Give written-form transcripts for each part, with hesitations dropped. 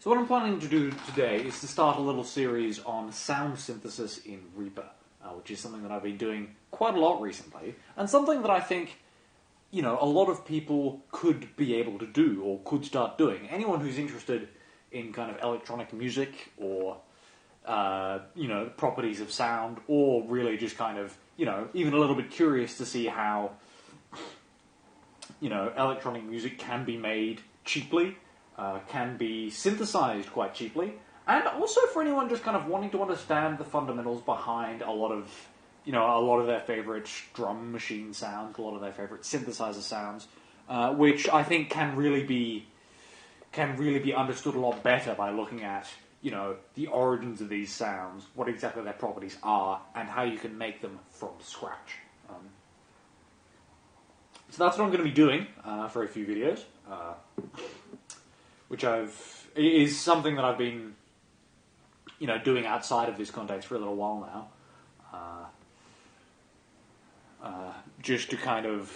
So what I'm planning to do today is to start a little series on sound synthesis in Reaper, which is something that I've been doing quite a lot recently, and something that I think, you know, a lot of people could be able to do, or could start doing. Anyone who's interested in kind of electronic music, or, you know, properties of sound, or really just kind of, you know, even a little bit curious to see how, you know, electronic music can be made cheaply, can be synthesized quite cheaply, and also for anyone just kind of wanting to understand the fundamentals behind a lot of, you know, a lot of their favorite drum machine sounds, a lot of their favorite synthesizer sounds, which I think can really be understood a lot better by looking at, you know, the origins of these sounds, what exactly their properties are, and how you can make them from scratch. So that's what I'm going to be doing for a few videos, which is something that I've been, you know, doing outside of this context for a little while now. Just to kind of,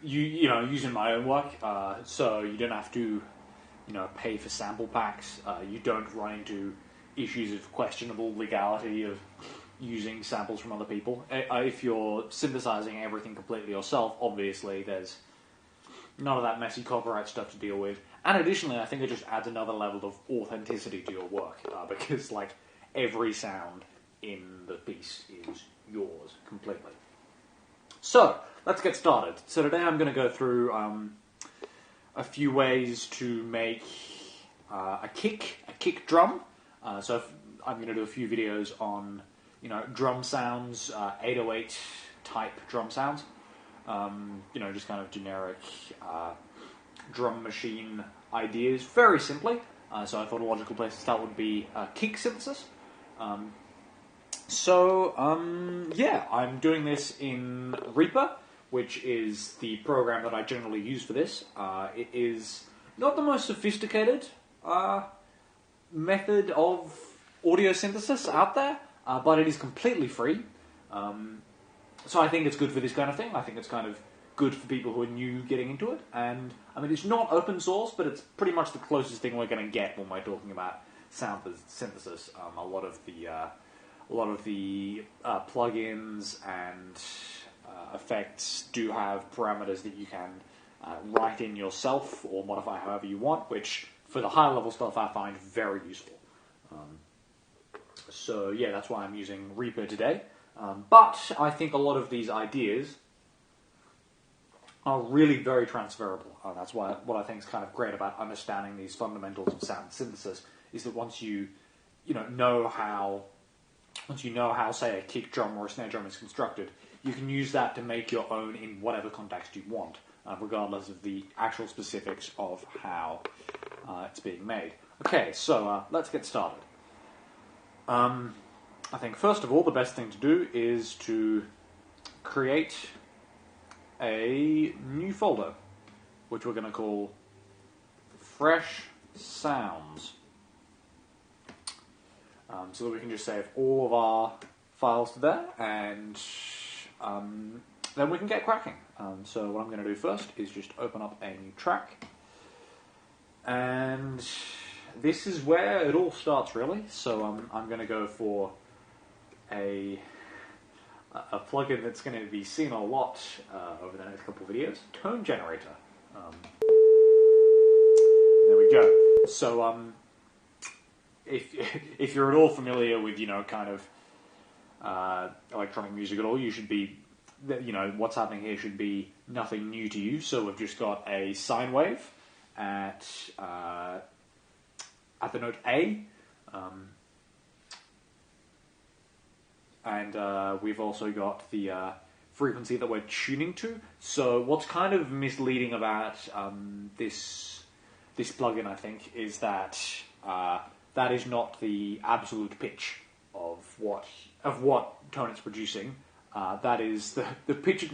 you know, using my own work, so you don't have to, you know, pay for sample packs. You don't run into issues of questionable legality of using samples from other people. If you're synthesizing everything completely yourself, obviously there's none of that messy copyright stuff to deal with. And additionally, I think it just adds another level of authenticity to your work, because, like, every sound in the piece is yours completely. So, let's get started. So today I'm going to go through a few ways to make a kick drum. So I'm going to do a few videos on, you know, drum sounds, 808 type drum sounds. You know, just kind of generic drum machine ideas, very simply. So I thought a logical place to start would be kick synthesis. Yeah, I'm doing this in Reaper, which is the program that I generally use for this. It is not the most sophisticated method of audio synthesis out there, but it is completely free. So I think it's good for this kind of thing. I think it's kind of good for people who are new getting into it. And, I mean, it's not open source, but it's pretty much the closest thing we're going to get when we're talking about sound synthesis. A lot of the plugins and effects do have parameters that you can write in yourself or modify however you want, which, for the high-level stuff, I find very useful. So, yeah, that's why I'm using Reaper today. But I think a lot of these ideas are really very transferable. That's why what I think is kind of great about understanding these fundamentals of sound synthesis is that once you know how, say, a kick drum or a snare drum is constructed, you can use that to make your own in whatever context you want, regardless of the actual specifics of how it's being made. Okay, so let's get started. I think, first of all, the best thing to do is to create a new folder, which we're going to call Fresh Sounds, so that we can just save all of our files to there, and then we can get cracking. So what I'm going to do first is just open up a new track, and this is where it all starts, really. So I'm going to go for a plugin that's going to be seen a lot over the next couple of videos, Tone Generator. There we go. So if you're at all familiar with, you know, kind of electronic music at all, you should be, you know, what's happening here should be nothing new to you. So we've just got a sine wave at the note A. And we've also got the frequency that we're tuning to. So what's kind of misleading about this plugin, I think, is that that is not the absolute pitch of what tone it's producing. That is the pitch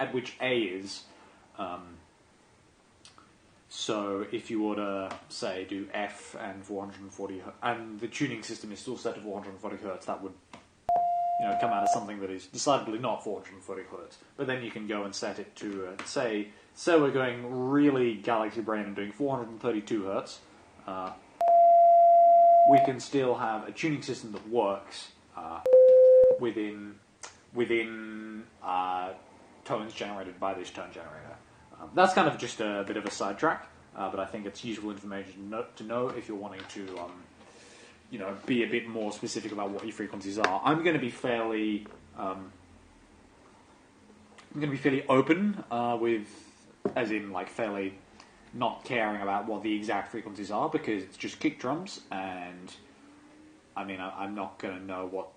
at which A is. So if you were to, say, do F and 440 Hz, and the tuning system is still set to 440 Hz, that would, you know, come out as something that is decidedly not 440 Hz. But then you can go and set it to, say we're going really galaxy brain and doing 432 Hz. we can still have a tuning system that works within tones generated by this tone generator. That's kind of just a bit of a sidetrack, but I think it's useful information to know if you're wanting to, be a bit more specific about what your frequencies are. I'm going to be fairly open with, as in like fairly not caring about what the exact frequencies are, because it's just kick drums, and I mean I'm not going to know what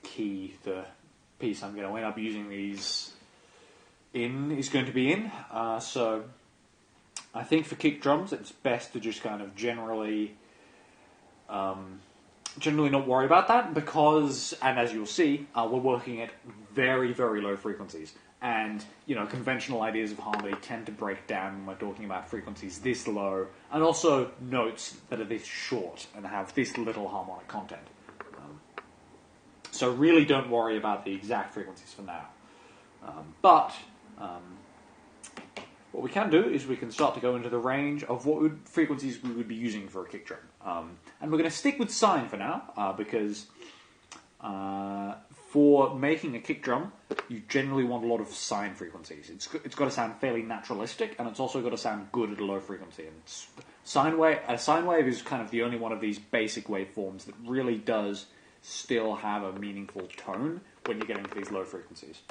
key the piece I'm going to end up using these in is going to be in. So I think for kick drums it's best to just kind of generally not worry about that, because, and as you'll see, we're working at very, very low frequencies. And, conventional ideas of harmony tend to break down when we're talking about frequencies this low, and also notes that are this short and have this little harmonic content. So really don't worry about the exact frequencies for now. But what we can do is we can start to go into the range of what frequencies we would be using for a kick drum. And we're going to stick with sine for now, because for making a kick drum, you generally want a lot of sine frequencies. It's got to sound fairly naturalistic, and it's also got to sound good at a low frequency. And a sine wave is kind of the only one of these basic waveforms that really does still have a meaningful tone when you're getting to these low frequencies.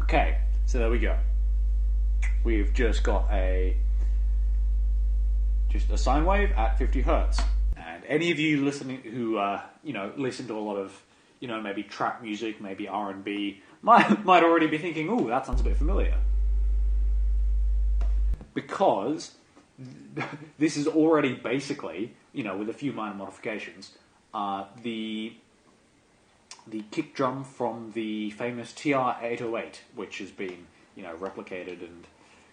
Okay, so there we go. We've just got a sine wave at 50 hertz. And any of you listening who listen to a lot of maybe trap music, maybe R&B, might already be thinking, "Ooh, that sounds a bit familiar." Because this is already basically, with a few minor modifications, the kick drum from the famous TR-808, which has been, replicated and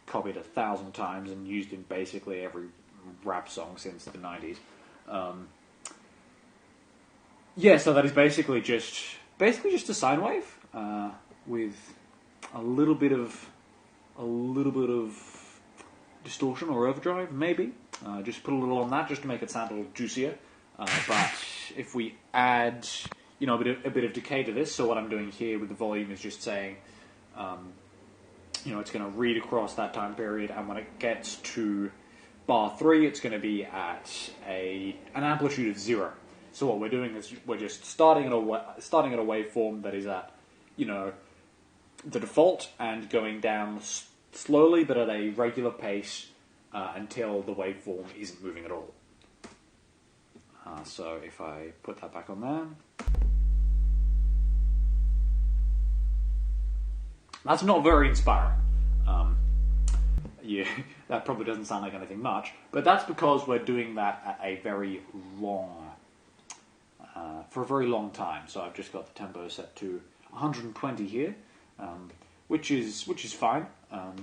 copied 1,000 times and used in basically every rap song since the 90s. So that is basically just a sine wave with a little bit of distortion or overdrive, maybe. Just put a little on that just to make it sound a little juicier. But if we add, a bit of decay to this, so what I'm doing here with the volume is just saying, it's going to read across that time period, and when it gets to bar 3, it's going to be at an amplitude of 0. So what we're doing is we're just starting at a waveform that is at, the default, and going down slowly but at a regular pace until the waveform isn't moving at all. So if I put that back on there, that's not very inspiring. That probably doesn't sound like anything much, but that's because we're doing that at a very for a very long time. So I've just got the tempo set to 120 here, which is fine. I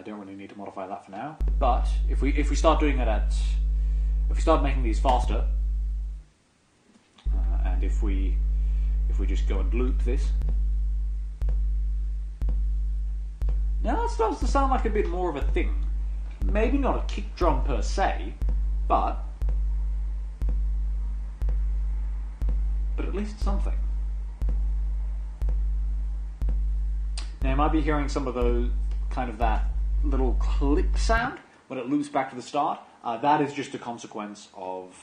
don't really need to modify that for now. But if we start doing it if we start making these faster, and if we just go and loop this, now that starts to sound like a bit more of a thing. Maybe not a kick drum per se, but at least something. Now you might be hearing some of those, kind of that little clip sound when it loops back to the start. That is just a consequence of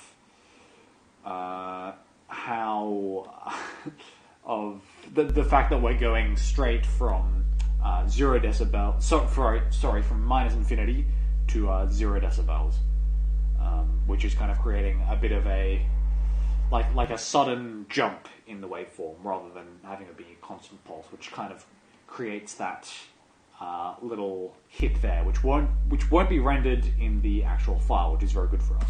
of the fact that we're going straight from 0 decibel. Sorry, from minus infinity to 0 decibels, which is kind of creating a bit of a like a sudden jump in the waveform rather than having it be a constant pulse, which kind of creates that little hit there, which won't be rendered in the actual file, which is very good for us.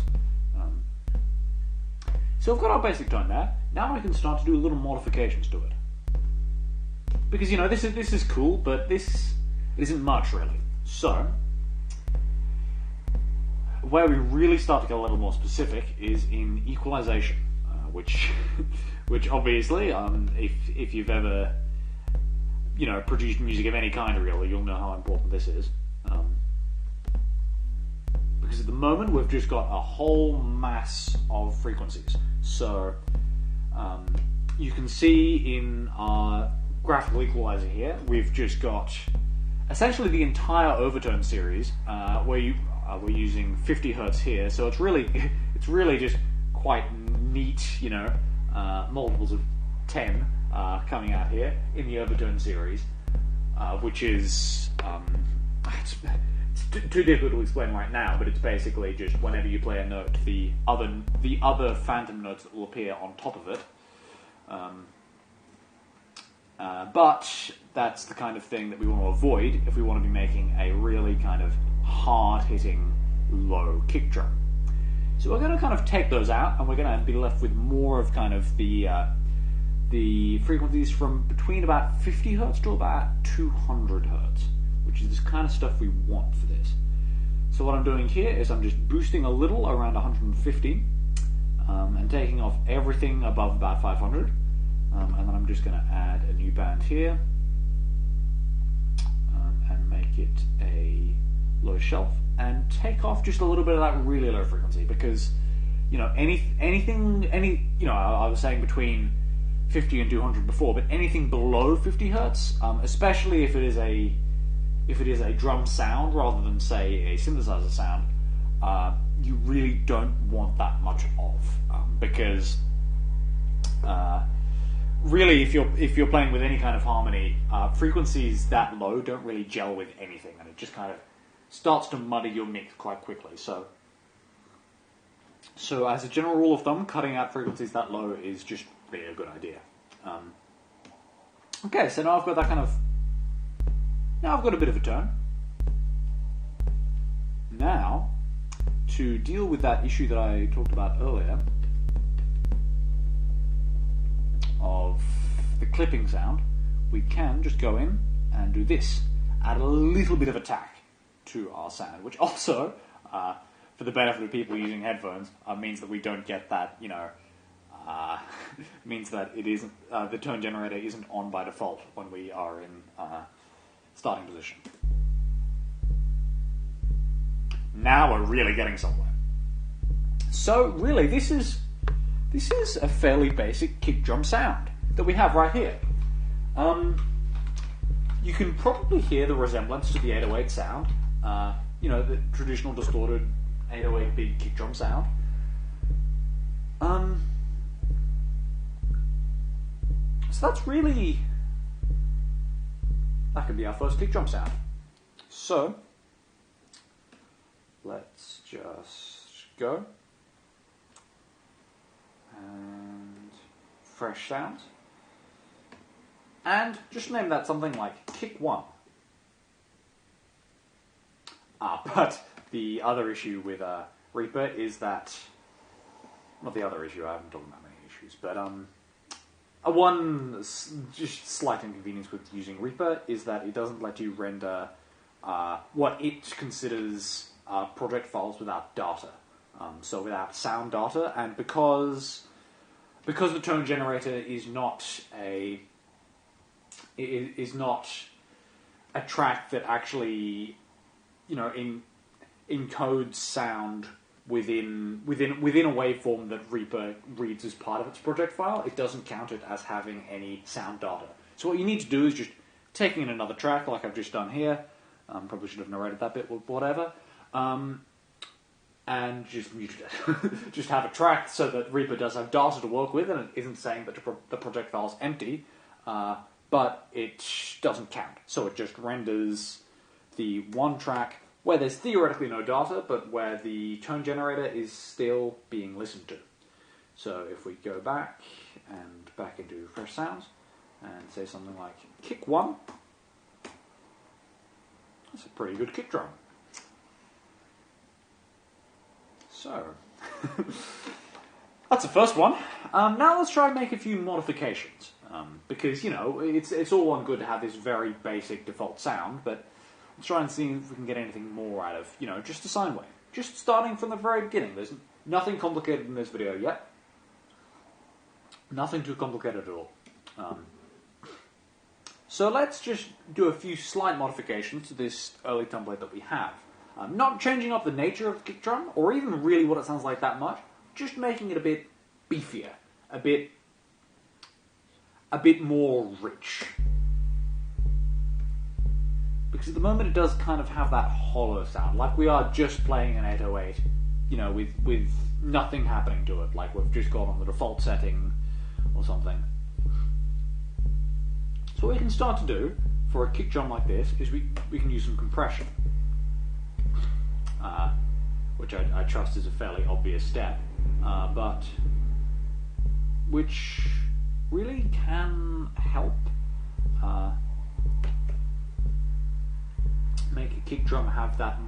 So we've got our basic tone there. Now we can start to do little modifications to it, because this is cool, but it isn't much really. So where we really start to get a little more specific is in equalization, which obviously, if you've ever produced music of any kind, really, you'll know how important this is. Because the moment we've just got a whole mass of frequencies. So you can see in our graphical equalizer here, we've just got essentially the entire overtone series, where we're using 50 Hertz here. So it's really just quite neat, multiples of 10 coming out here in the overtone series, which is it's too difficult to explain right now, but it's basically just whenever you play a note, the other phantom notes that will appear on top of it. But that's the kind of thing that we want to avoid if we want to be making a really kind of hard-hitting low kick drum. So we're going to kind of take those out, and we're going to be left with more of kind of the frequencies from between about 50 Hertz to about 200 Hertz, which is the kind of stuff we want for this. So what I'm doing here is I'm just boosting a little around 150, and taking off everything above about 500. And then I'm just going to add a new band here, and make it a low shelf, and take off just a little bit of that really low frequency, because anything I was saying between 50 and 200 before, but anything below 50 Hertz, especially if it is a drum sound rather than say a synthesizer sound, you really don't want that much of, because really, if you're playing with any kind of harmony, frequencies that low don't really gel with anything, and it just kind of starts to muddy your mix quite quickly. So as a general rule of thumb, cutting out frequencies that low is just really a good idea. Okay, so now I've got that kind of. Now I've got a bit of a tone. Now, to deal with that issue that I talked about earlier, of the clipping sound, we can just go in and do this, add a little bit of attack to our sound, which also, for the benefit of people using headphones, means that we don't get that, means that it isn't, the tone generator isn't on by default when we are in starting position. Now we're really getting somewhere. So really, this is a fairly basic kick drum sound that we have right here. You can probably hear the resemblance to the 808 sound, the traditional distorted 808 beat kick drum sound. So that could be our first kick drum sound. So let's just go. And fresh sounds. And just name that something like kick 1. But the other issue with Reaper is that, not the other issue, I haven't talked about many issues, but one just slight inconvenience with using Reaper is that it doesn't let you render what it considers project files without data. So without sound data, and because the tone generator is not a track that actually encodes sound within a waveform that Reaper reads as part of its project file, it doesn't count it as having any sound data. So what you need to do is just take in another track like I've just done here. Probably should have narrated that bit, whatever. And just mute it. Just have a track so that Reaper does have data to work with, and it isn't saying that the project file is empty, but it doesn't count. So it just renders the one track where there's theoretically no data, but where the tone generator is still being listened to. So if we go back and back into fresh sounds and say something like kick 1, that's a pretty good kick drum. So, that's the first one. Now let's try and make a few modifications. Because, it's all well and good to have this very basic default sound, but let's try and see if we can get anything more out of, just a sine wave. Just starting from the very beginning. There's nothing complicated in this video yet. Nothing too complicated at all. So let's just do a few slight modifications to this early template that we have. Not changing up the nature of the kick drum, or even really what it sounds like that much, just making it a bit beefier, a bit more rich. Because at the moment it does kind of have that hollow sound, like we are just playing an 808, you know, with nothing happening to it, like we've just got on the default setting or something. So what we can start to do for a kick drum like this is we can use some compression, which I trust is a fairly obvious step, but which really can help make a kick drum have that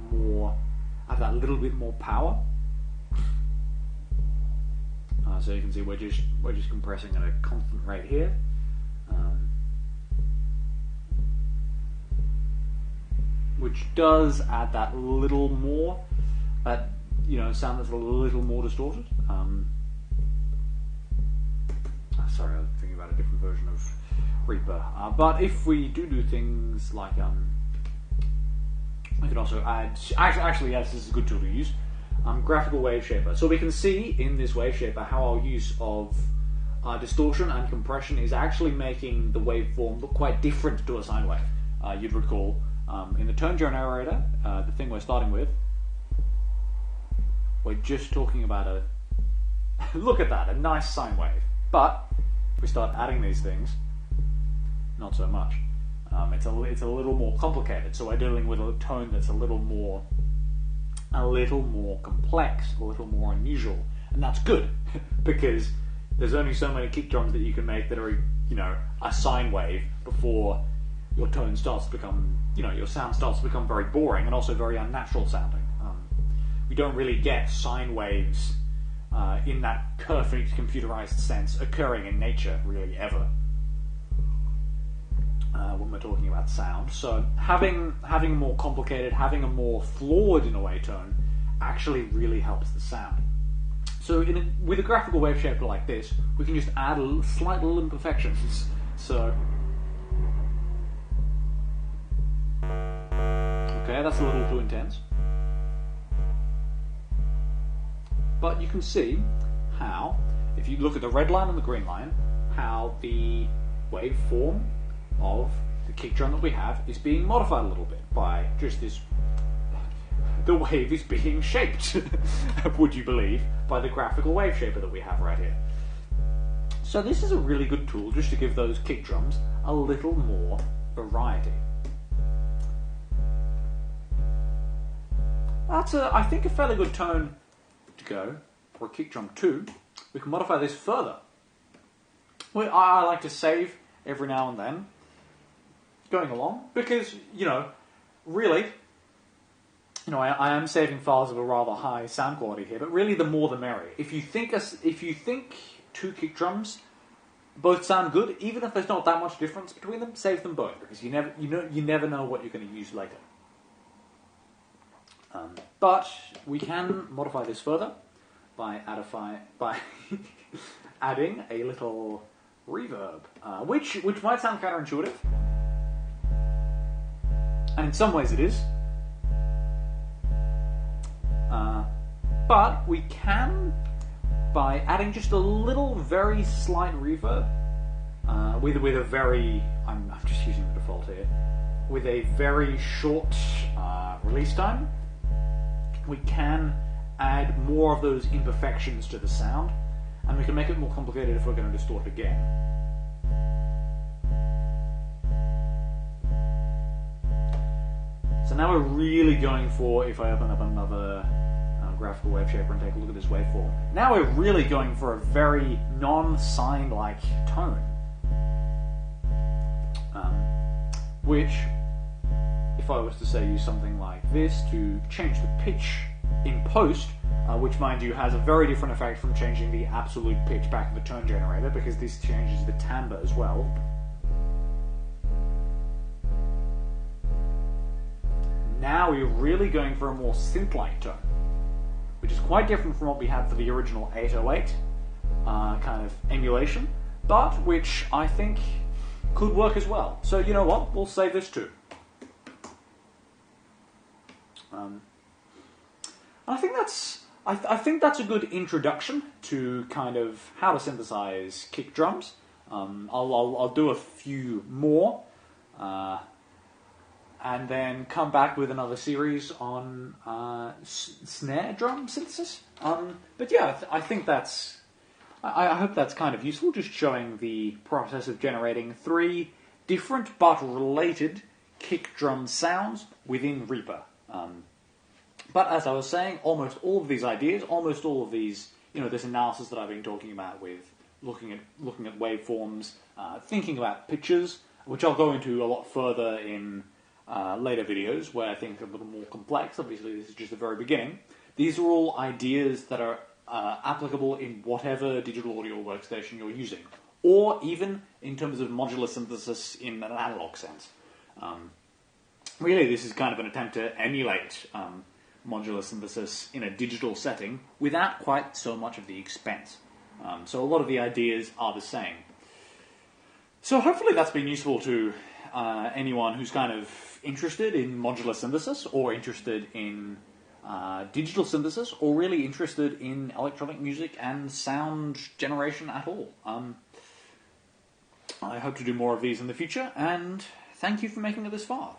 little bit more power. So you can see we're just compressing at a constant rate here. Which does add that little more, that, you know, sound that's a little more distorted. Sorry, I was thinking about a different version of Reaper. But if we do things like, we could also add, actually yes, this is a good tool to use, graphical wave shaper. So we can see in this wave shaper how our use of distortion and compression is actually making the waveform look quite different to a sine wave. You'd recall, in the tone generator, the thing we're starting with, we're just talking about a, look at that, a nice sine wave. But if we start adding these things, not so much. It's a little more complicated. So we're dealing with a tone that's a little more complex, a little more unusual, and that's good because there's only so many kick drums that you can make that are, you know, a sine wave before your tone starts to become, you know, your sound starts to become very boring and also very unnatural sounding. We don't really get sine waves in that perfect computerized sense occurring in nature really ever when we're talking about sound. So having a more complicated, having a more flawed in a way tone actually really helps the sound. So with a graphical wave shaper like this, we can just add slight little imperfections. So okay, that's a little too intense. But you can see how, if you look at the red line and the green line, how the waveform of the kick drum that we have is being modified a little bit by just this. The wave is being shaped, would you believe, by the graphical wave shaper that we have right here. So this is a really good tool just to give those kick drums a little more variety. That's, I think, a fairly good tone to go for a kick drum too. We can modify this further. I like to save every now and then going along because, you know, really, you know, I am saving files of a rather high sound quality here, but really the more the merrier. If you think two kick drums both sound good, even if there's not that much difference between them, save them both because you never know what you're going to use later. But we can modify this further by adding a little reverb, which might sound counterintuitive, and in some ways it is. But we can, by adding just a little very slight reverb, with a very, I'm just using the default here, with a very short release time, we can add more of those imperfections to the sound, and we can make it more complicated if we're going to distort again. So now we're really going for, if I open up another graphical wave shaper and take a look at this waveform, now we're really going for a very non-sine-like tone. Which, if I was to say use something like this to change the pitch in post, which mind you has a very different effect from changing the absolute pitch back in the tone generator, because this changes the timbre as well. Now we're really going for a more synth-like tone, which is quite different from what we had for the original 808 kind of emulation, but which I think could work as well. So you know what, we'll save this too. I think I think that's a good introduction to kind of how to synthesize kick drums. I'll do a few more, and then come back with another series on snare drum synthesis. But yeah, I think that's. I hope that's kind of useful, just showing the process of generating 3 different but related kick drum sounds within Reaper. But as I was saying, almost all of these ideas, almost all of these, this analysis that I've been talking about with looking at waveforms, thinking about pitches, which I'll go into a lot further in later videos where things are a little more complex. Obviously, this is just the very beginning. These are all ideas that are applicable in whatever digital audio workstation you're using, or even in terms of modular synthesis in an analog sense. Really, this is kind of an attempt to emulate modular synthesis in a digital setting without quite so much of the expense. So a lot of the ideas are the same. So hopefully that's been useful to anyone who's kind of interested in modular synthesis, or interested in digital synthesis, or really interested in electronic music and sound generation at all. I hope to do more of these in the future, and thank you for making it this far.